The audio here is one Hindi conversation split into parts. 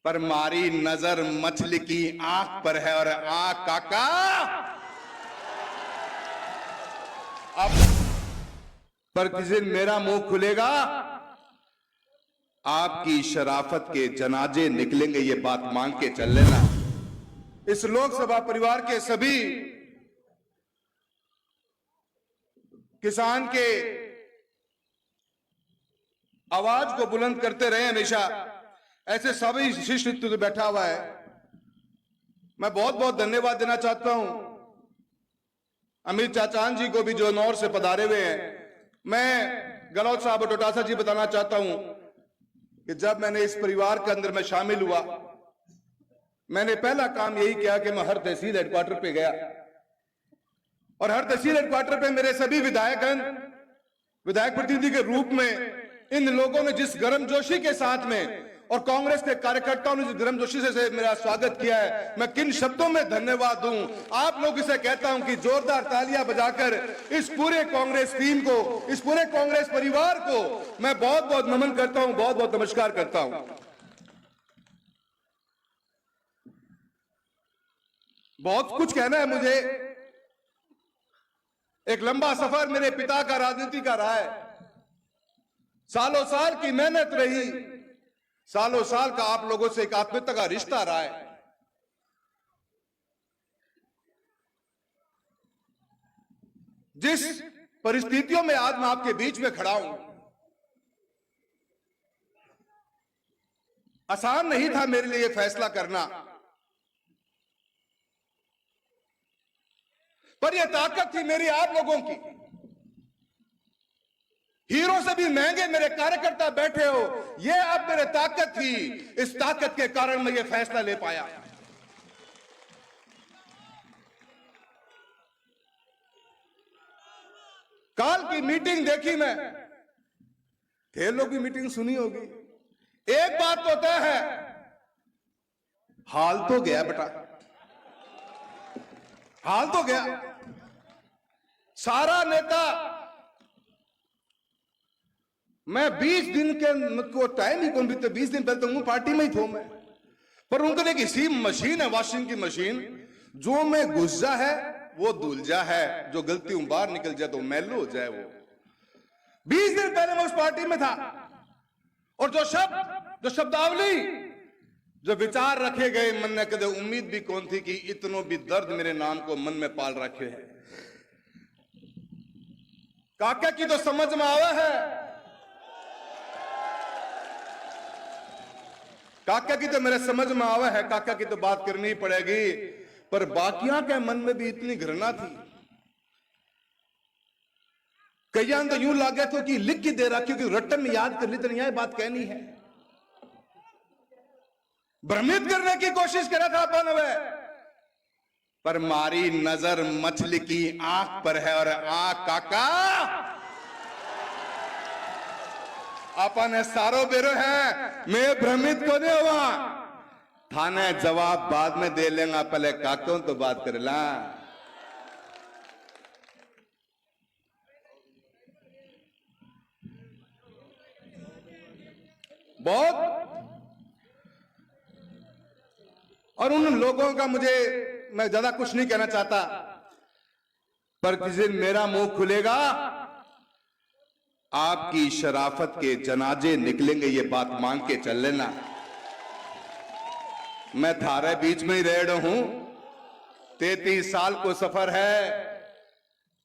पर मारी नजर मछली की आंख पर है और आंख काका अब पर किसी दिन मेरा मुंह खुलेगा आपकी शराफत के जनाजे निकलेंगे, ये बात मान के चल लेना। इस लोकसभा परिवार के सभी किसान के आवाज को बुलंद करते रहे हमेशा, ऐसे सभी शिष्ट तो बैठा हुआ है। मैं बहुत बहुत धन्यवाद देना चाहता हूं अमित चाचान जी को भी जो नौर से पधारे हुए हैं। मैं गहलोत साहब और डोटासरा जी बताना चाहता हूं कि जब मैंने इस परिवार के अंदर में शामिल हुआ, मैंने पहला काम यही किया कि मैं हर तहसील हेडक्वार्टर पे गया और हर तहसील हेडक्वार्टर पे मेरे सभी विधायकगण विधायक प्रतिनिधि के रूप में इन लोगों ने जिस गर्मजोशी के साथ में और कांग्रेस के कार्यकर्ताओं ने जिस गर्मजोशी से मेरा स्वागत किया है, मैं किन शब्दों में धन्यवाद दूं। आप लोग इसे कहता हूं कि जोरदार तालियां बजाकर इस पूरे कांग्रेस टीम को, इस पूरे कांग्रेस परिवार को मैं बहुत बहुत नमन करता हूं, बहुत बहुत नमस्कार करता हूं। बहुत कुछ कहना है मुझे। एक लंबा सफर मेरे पिता का राजनीति का रहा है, सालों साल की मेहनत रही, सालों साल का आप लोगों से एक आत्मीयता का रिश्ता रहा है। जिस परिस्थितियों में आज मैं आपके बीच में खड़ा हूं, आसान नहीं था मेरे लिए फैसला करना, पर यह ताकत थी मेरी आप लोगों की। हीरो से भी महंगे मेरे कार्यकर्ता बैठे हो, यह आप मेरे ताकत थी। इस ताकत के कारण मैं यह फैसला ले पाया। काल की मीटिंग देखी मैं, ढेर लोग की मीटिंग सुनी होगी। एक बात तो तय है, हाल तो गया बेटा, हाल तो गया। सारा नेता, मैं 20 दिन के मुझको टाइम ही कौन बीते, 20 दिन पहले तो हूं पार्टी में ही था मैं, पर उनको एक इसी मशीन है, वॉशिंग की मशीन, जो में घुस जा है वो धुल जा है, जो गलती हूं बाहर निकल जाए तो मैलो हो जाए वो। 20 दिन पहले मैं उस पार्टी में था और जो शब्दावली, जो विचार रखे गए मन में, कदे उम्मीद भी कौन थी कि इतनो भी दर्द मेरे नाम को मन में पाल रखे है। काका की तो समझ में आवा है, काका की तो मेरे समझ में आवा है, काका की तो बात करनी ही पड़ेगी, पर बाकियां के मन में भी इतनी घृणा थी। कईयां तो यूं लागे तो कि लिख के दे रहा, क्योंकि रट्टन में याद कर ली तो नहीं है, बात कहनी है। भ्रमित करने की कोशिश करा था अपन वे, पर मारी नजर मछली की आंख पर है और आंख काका अपन सारो बेरो है। मैं भ्रमित को नहीं हुआ, थाने जवाब बाद में दे लेगा, पहले काकों तो बात कर ला। बहुत और उन लोगों का मुझे, मैं ज्यादा कुछ नहीं कहना चाहता, पर किसी दिन मेरा मुंह खुलेगा आपकी शराफत के जनाजे निकलेंगे, ये बात मान के चल लेना। मैं थारे बीच में ही रह रहा हूं, 33 साल को सफर है,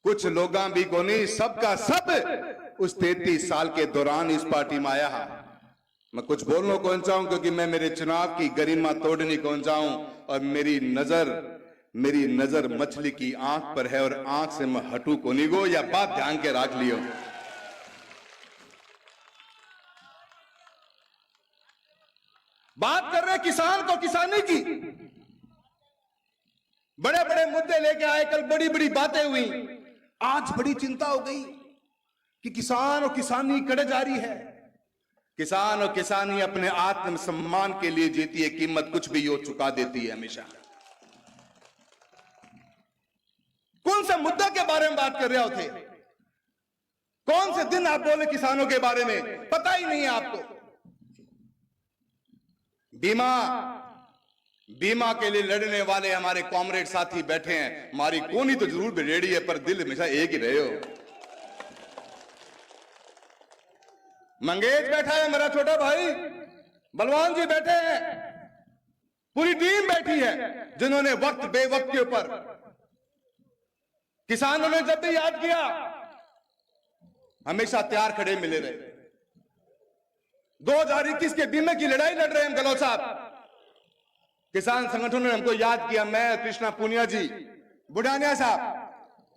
कुछ लोग भी को नहीं, सबका सब उस 33 साल के दौरान इस पार्टी में आया है। मैं कुछ बोलना कौन चाहूं, क्योंकि मैं मेरे चुनाव की गरिमा तोड़नी कौन चाहूं, और मेरी नजर मछली की आंख पर है और आंख से मैं हटू को नहीं गो, या बात ध्यान के रख लियो। बात कर रहे किसान को, किसानी की, बड़े बड़े मुद्दे लेके आए, कल बड़ी बड़ी बातें हुई, आज बड़ी चिंता हो गई कि किसान और किसानी कड़े जा रही है। किसान और किसानी अपने आत्म सम्मान के लिए जीती है, कीमत कुछ भी यो चुका देती है हमेशा। कौन सा मुद्दा के बारे में बात कर रहे होते, कौन से दिन आप बोले किसानों के बारे में, पता ही नहीं है आपको। बीमा बीमा के लिए लड़ने वाले हमारे कॉमरेड साथी बैठे हैं। हमारी कोनी तो जरूर रेडी है, पर दिल हमेशा एक ही रहे हो। मंगेश बैठा है, मेरा छोटा भाई बलवान जी बैठे हैं, पूरी टीम बैठी है, जिन्होंने वक्त बेवक्त के ऊपर किसानों ने जब भी याद किया हमेशा तैयार खड़े मिले रहे। 2021 के बीमे की लड़ाई लड़ रहे हैं हम गहलोत साहब। किसान संगठनों ने हमको याद किया, मैं कृष्णा पुनिया जी, बुढ़ानिया साहब,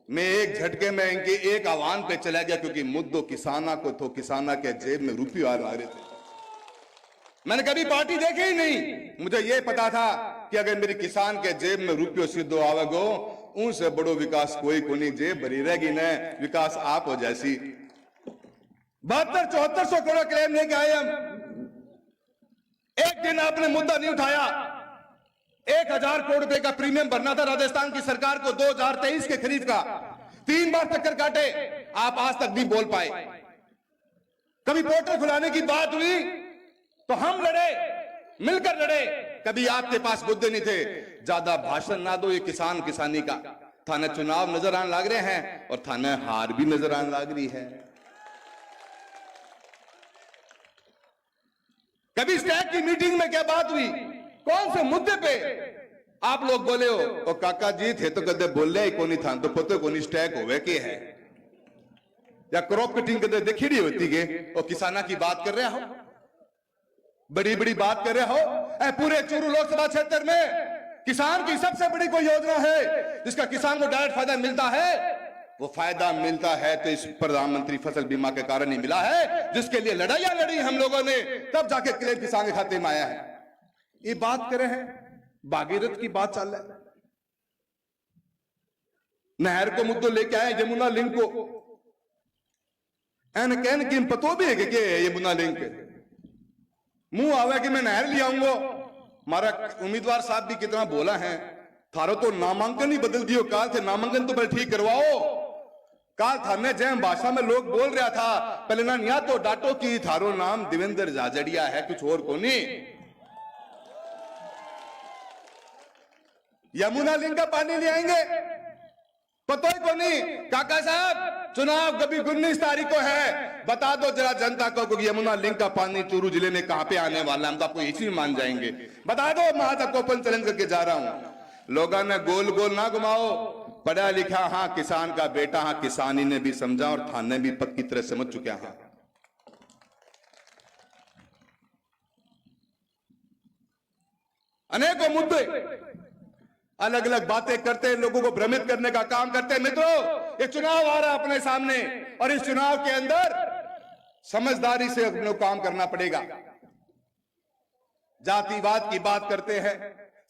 मैं एक झटके में इनके एक आह्वान पे चला गया, क्योंकि मुद्दों किसाना को तो किसाना के जेब में रुपये आ रहे थे। मैंने कभी पार्टी देखी ही नहीं। मुझे यह पता था कि अगर मेरी किसान के जेब में रुपये सीधो आवेगो, उनसे बड़ो विकास कोई को नहीं, जेब भरी रहेगी न, विकास आप हो जैसी। 7200-7400 करोड़ क्लेम लेके आए हम। एक दिन आपने मुद्दा नहीं उठाया। 1000 करोड़ रुपए का प्रीमियम भरना था राजस्थान की सरकार को 2023 के खरीफ का। 3 बार चक्कर काटे, आप आज तक नहीं बोल पाए। कभी पोर्टल खुलाने की बात हुई तो हम लड़े, मिलकर लड़े। कभी आपके पास मुद्दे नहीं थे। ज्यादा भाषण ना दो, ये किसान किसानी का थाने चुनाव नजर आने लग रहे हैं और थाने हार भी नजर आने लग रही है। कभी स्टैक की मीटिंग में क्या बात हुई, कौन से मुद्दे पे आप लोग बोले हो? ओ काका जी थे तो कदे बोले ही कोनी था, तो पते कोनी स्टैक होवे के है या क्रॉप कटिंग कदे देखी नहीं होती के? ओ किसाना की बात कर रहे हो, बड़ी बड़ी बात कर रहे हो। पूरे चूरू लोकसभा क्षेत्र में किसान की सबसे बड़ी कोई योजना है जिसका किसान को डायरेक्ट फायदा मिलता है। वो फायदा मिलता है तो इस प्रधानमंत्री फसल बीमा के कारण ही मिला है, जिसके लिए लड़ाइयां लड़ी हम लोगों ने, तब जाके क्लेम किसान के खाते में आया है। ये बात करे हैं, भागीरथ की बात चल रहा है, नहर को मुद्दों लेके आए, यमुना लिंक को। एन कहन की पतो भी है कि क्या है यमुना लिंक? मुंह आवे कि मैं नहर ले आऊंगा। हमारा उम्मीदवार साहब भी कितना बोला है, थारो तो नामांकन ही बदल दियो, काल थे नामांकन तो पहले ठीक करवाओ। काल थाने जैम भाषा में लोग बोल रहा था, पहले ना या तो डाटो की थारो नाम देवेंद्र जाजड़िया है, कुछ और को नहीं। यमुना लिंक का पानी ले आएंगे, पता ही को नहीं। काका साहब चुनाव कभी 19 तारीख को है, बता दो जरा जनता को कि यमुना लिंक का पानी चूरू जिले में कहां पे आने वाला है, हम तो आपको इसी में मान जाएंगे। बता दो, मैं आज आपको ओपन चैलेंज करके जा रहा हूं। लोगों ने गोल गोल ना घुमाओ, पढ़ा लिखा हाँ किसान का बेटा, हाँ किसानी ने भी समझा और थाने भी पक्की तरह समझ चुके हैं। अनेकों मुद्दे अलग अलग बातें करते, लोगों को भ्रमित करने का काम करते हैं। मित्रों, ये चुनाव आ रहा है अपने सामने और इस चुनाव के अंदर समझदारी से अपने काम करना पड़ेगा। जातिवाद की बात करते हैं,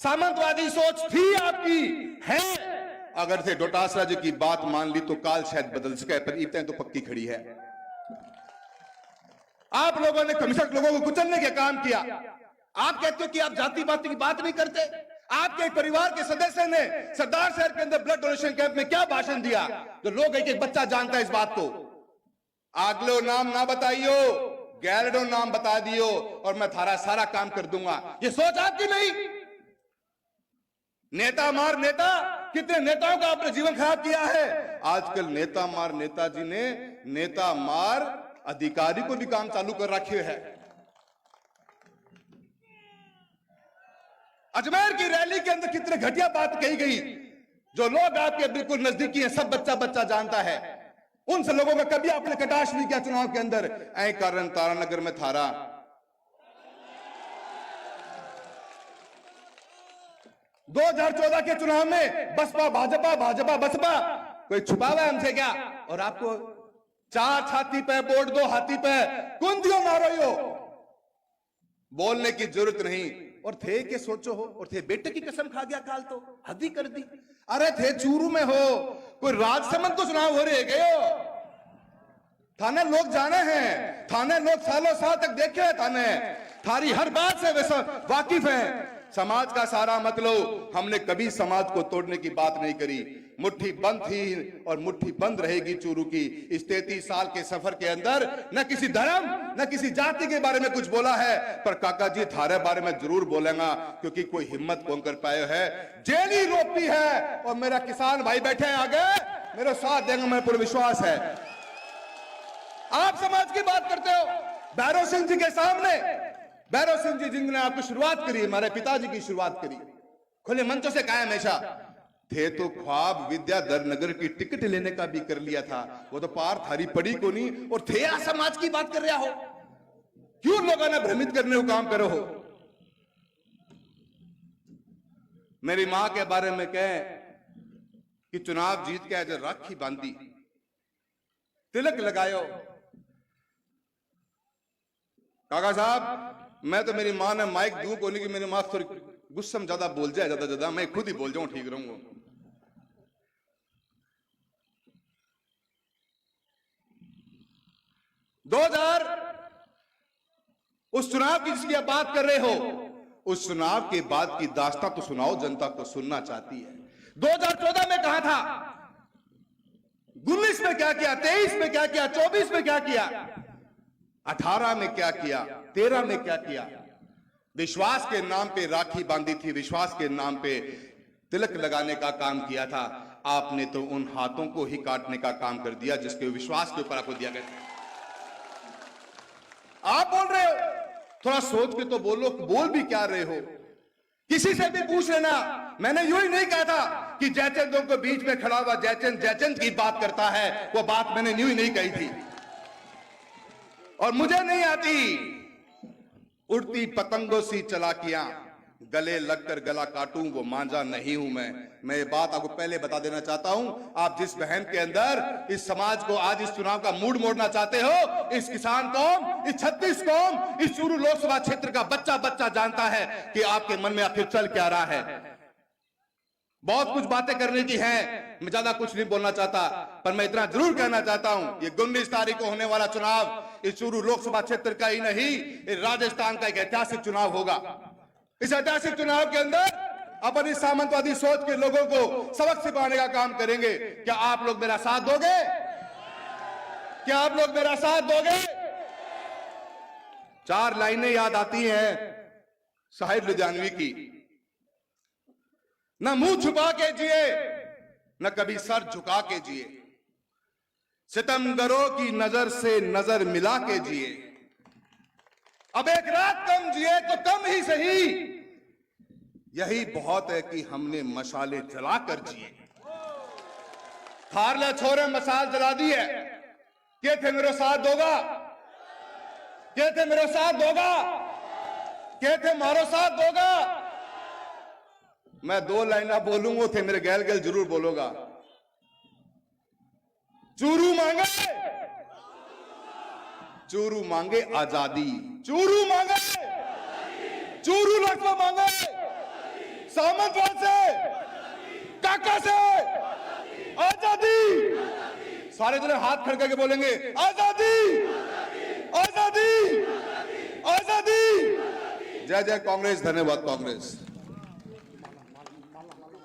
सामंतवादी सोच थी आपकी है, अगर से डोटासरा जी की बात मान ली तो काल शायद बदल सके, पर इतने तो पक्की खड़ी है। आप लोगों ने कमिश्नर लोगों को कुचलने का काम किया। आप कहते हो कि आप जातिवाद की बात नहीं करते। आपके परिवार के सदस्य ने सरदार शहर के अंदर ब्लड डोनेशन कैंप में क्या भाषण दिया, जो लोग एक एक बच्चा जानता है इस बात को। आगलो नाम ना बताइयो, गैरडो नाम बता दियो और मैं थारा सारा काम कर दूंगा। ये सोच आपकी नहीं। नेता मार नेता, कितने नेताओं का आपने जीवन खराब किया है। आजकल नेता मार नेताजी ने नेता मार अधिकारी को भी काम चालू कर रखे है। अजमेर की रैली के अंदर कितने घटिया बात कही गई, जो लोग आपके बिल्कुल नजदीकी हैं, सब बच्चा बच्चा जानता है। उनसे लोगों का कभी आपने कटाक्ष नहीं किया चुनाव के अंदर। ऐ कारण तारानगर में थारा 2014 के चुनाव में बसपा भाजपा भाजपा बसपा, कोई छुपा हुआ है हमसे क्या? और आपको 4 छाती पे वोट 2 हाथी पे कुंदियों मारो हो, बोलने की जरूरत नहीं। और थे के सोचो हो, और थे बेटे की कसम खा गया काल, तो हद ही कर दी। अरे थे चूरू में हो, कोई राजसमंद को चुनाव हो रहे गए हो। थाने लोग जाने हैं, थाने लोग सालों साल तक देखे हैं, थाने थारी हर बात से वैसा वाकिफ है। समाज का सारा मतलब, हमने कभी समाज को तोड़ने की बात नहीं करी। मुट्ठी बंद थी और मुट्ठी बंद रहेगी चूरू की। इस 33 साल के सफर के अंदर न किसी धर्म न किसी जाति के बारे में कुछ बोला है, पर काका जी थारे बारे में जरूर बोलेगा, क्योंकि कोई हिम्मत कौन कर पाए है। जेली रोपी है और मेरा किसान भाई बैठे हैं आगे, मेरे साथ देंगे, मेरे पूरा विश्वास है। आप समाज की बात करते हो, भैरव सिंह जी के सामने, भैरव सिंह जी जिन्होंने आपकी शुरुआत करी, हमारे पिताजी की शुरुआत करी, खुले मंचों से कहा हमेशा थे तो ख्वाब विद्याधर नगर की टिकट लेने का भी कर लिया था, वो तो पार थारी पड़ी को नहीं, और थे या समाज की बात कर रहा हो, क्यों लोगों ने भ्रमित करने को काम करो हो। मेरी मां के बारे में कहे कि चुनाव जीत के आज राखी बांधी, तिलक लगायो। काका साहब, मैं तो मेरी मां ने माइक दूं को नहीं कि मेरी मां थोड़ी गुस्सा में ज्यादा बोल जाए, ज्यादा मैं खुद ही बोल जाऊं, ठीक रहूंगा। 2000 उस चुनाव की जिसकी आप बात कर रहे हो, उस चुनाव के बाद की दास्तां तो सुनाओ, जनता को सुनना चाहती है। 2014 में कहा था, 19 में क्या किया, 23 में क्या किया, 24 में क्या किया, 18 में क्या किया, 13 में क्या किया। विश्वास के नाम पे राखी बांधी थी, विश्वास के नाम पे तिलक लगाने का काम किया था। आपने तो उन हाथों को ही काटने का काम कर दिया जिसके विश्वास के ऊपर आपको दिया गया। आप बोल रहे हो, थोड़ा सोच के तो बोलो, बोल भी क्या रहे हो। किसी से भी पूछ लेना, मैंने यूं ही नहीं कहा था कि जयचंदों को बीच में खड़ा हुआ जयचंद की बात करता है, वो बात मैंने यूं ही नहीं कही थी। और मुझे नहीं आती उड़ती पतंगों सी चलाकियां, गले लगकर गला काटूं वो मांझा नहीं हूं मैं ये बात आपको पहले बता देना चाहता हूं। आप जिस बहन के अंदर इस समाज को आज इस चुनाव का मूड मोड़ना चाहते हो, इस किसान कौम, इस छत्तीस कौम, इस चूरू लोकसभा क्षेत्र का बच्चा जानता है कि आपके मन में आखिर चल क्या रहा है। बहुत कुछ बातें करने की हैं, मैं ज्यादा कुछ नहीं बोलना चाहता, पर मैं इतना जरूर कहना चाहता हूं, ये 19 तारीख को होने वाला चुनाव इस चूरू लोकसभा क्षेत्र का ही नहीं, इस राजस्थान का एक ऐतिहासिक चुनाव होगा। इस ऐतिहासिक चुनाव के अंदर अपनी सामंतवादी सोच के लोगों को सबक सिखाने का काम करेंगे। क्या आप लोग मेरा साथ दोगे? क्या आप लोग मेरा साथ दोगे? 4 लाइनें याद आती हैं साहिर लुधियानवी की, न मुंह छुपा के जिए न कभी सर झुका के जिए, सितमगरों की नजर से नजर मिला के जिए, अब एक रात कम जिए तो कम ही सही, यही बहुत है कि हमने मशाले जलाकर जिए। थारले छोरे मसाल जला दी है, के थे मेरे साथ दोगा, के थे मेरे साथ दोगा, के थे मारो साथ दोगा। मैं 2 लाइना बोलूंगा, थे मेरे गैल गैल जरूर बोलोगा। चूरू मांगे, चूरू मांगे आजादी, चूरू मांगे, चूरू लक्ष्मण मांगे, सामंतवाद से, काका से आजादी। सारे जने हाथ खड़का के बोलेंगे आजादी, आजादी, आजादी। जय जय कांग्रेस, धन्यवाद कांग्रेस।